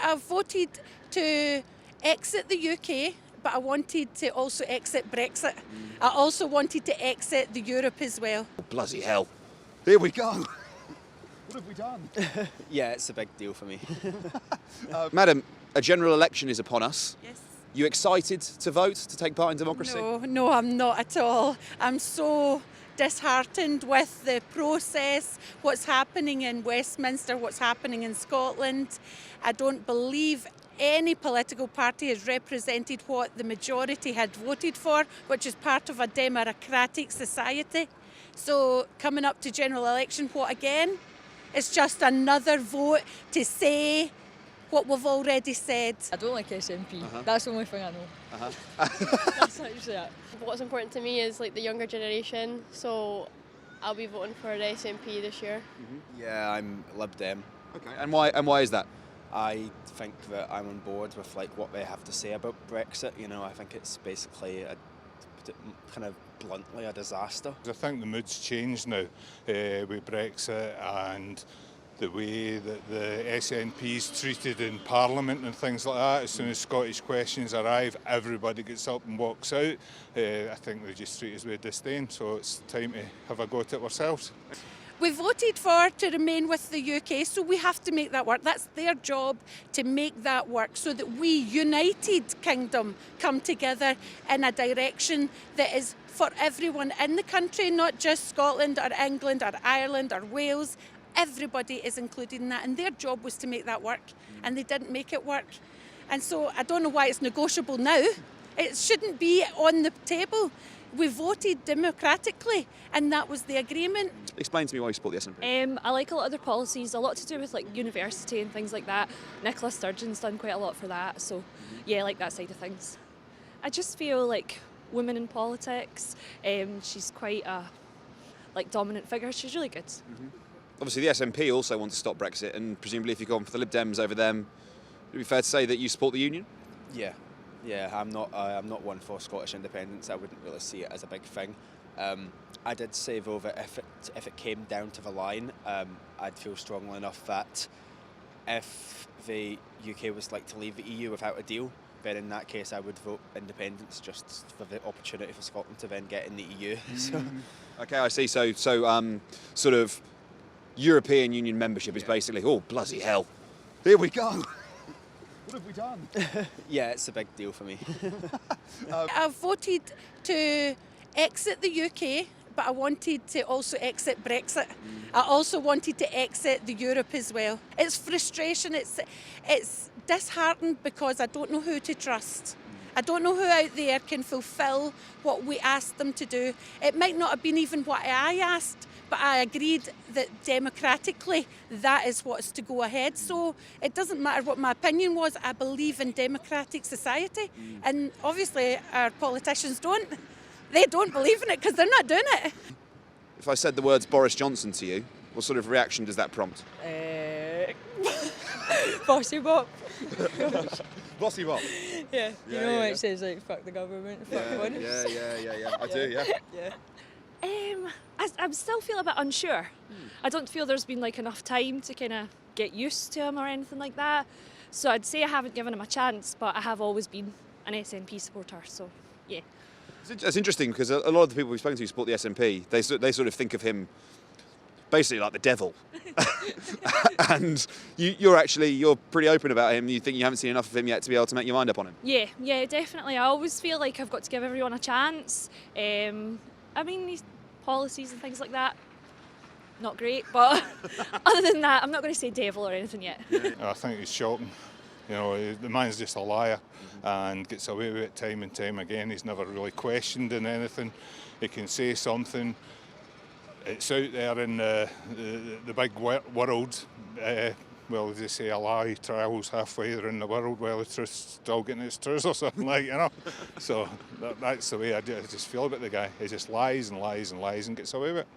I voted to exit the UK, but I wanted to also exit Brexit. I also wanted to exit the Europe as well. Oh, bloody hell. Here we go. What have we done? Yeah, it's a big deal for me. Madam, a general election is upon us. Yes. You excited to vote, to take part in democracy? No, I'm not at all. I'm so disheartened with the process, what's happening in Westminster, what's happening in Scotland. I don't believe any political party has represented what the majority had voted for, which is part of a democratic society. So coming up to general election, what again? It's just another vote to say what we've already said. I don't like SNP. That's the only thing I know. That's actually it. What's important to me is like the younger generation, so I'll be voting for the SNP this year. Yeah, I'm Lib Dem. Okay, and why is that? I think that I'm on board with like what they have to say about Brexit. You know, I think it's basically kind of bluntly a disaster. I think the mood's changed now with Brexit and the way that the SNP is treated in Parliament and things like that. As soon as Scottish questions arrive, everybody gets up and walks out. I think they just treat us with disdain, so it's time to have a go at it ourselves. We voted to remain with the UK, so we have to make that work. That's their job, to make that work so that we, United Kingdom, come together in a direction that is for everyone in the country, not just Scotland or England or Ireland or Wales. Everybody is included in that, and their job was to make that work, and they didn't make it work. And so I don't know why it's negotiable now. It shouldn't be on the table. We voted democratically, and that was the agreement. Explain to me why you support the SNP. I like a lot of their policies, a lot to do with like university and things like that. Nicola Sturgeon's done quite a lot for that, so yeah, I like that side of things. I just feel like women in politics, she's quite a dominant figure. She's really good. Obviously, the SNP also want to stop Brexit, and presumably if you've gone for the Lib Dems over them, would it be fair to say that you support the union? Yeah, I'm not one for Scottish independence. I wouldn't really see it as a big thing. I did say though that if it came down to the line, I'd feel strongly enough that if the UK was like to leave the EU without a deal, then in that case I would vote independence just for the opportunity for Scotland to then get in the EU. So. Okay, I see. So sort of European Union membership is basically, oh, bloody hell. Here we go. What have we done? Yeah, it's a big deal for me. I voted to exit the UK, but I wanted to also exit Brexit. I also wanted to exit the Europe as well. It's frustration, it's disheartened because I don't know who to trust. I don't know who out there can fulfil what we asked them to do. It might not have been even what I asked, but I agreed that democratically that is what's to go ahead. So it doesn't matter what my opinion was, I believe in democratic society. And obviously our politicians don't. They don't believe in it because they're not doing it. If I said the words Boris Johnson to you, what sort of reaction does that prompt? Bossy bop. Bossy what? Yeah, you know it says like fuck the government, fuck Boris. Yeah. I do, yeah. Yeah. I still feel a bit unsure. I don't feel there's been like enough time to kind of get used to him or anything like that. So I'd say I haven't given him a chance, but I have always been an SNP supporter, so yeah. It's interesting because a lot of the people we've spoken to who support the SNP, they sort of think of him basically like the devil. And you're pretty open about him. You think you haven't seen enough of him yet to be able to make your mind up on him. Yeah, definitely. I always feel like I've got to give everyone a chance. I mean, these policies and things like that, not great, but other than that, I'm not going to say devil or anything yet. I think he's shocking. You know, the man's just a liar and gets away with it time and time again. He's never really questioned in anything. He can say something. It's out there in the big world. Well, as they say, a lie travels halfway around the world while the truth's still getting its truth or something like, you know. So that's the way I just feel about the guy. He just lies and lies and lies and gets away with it.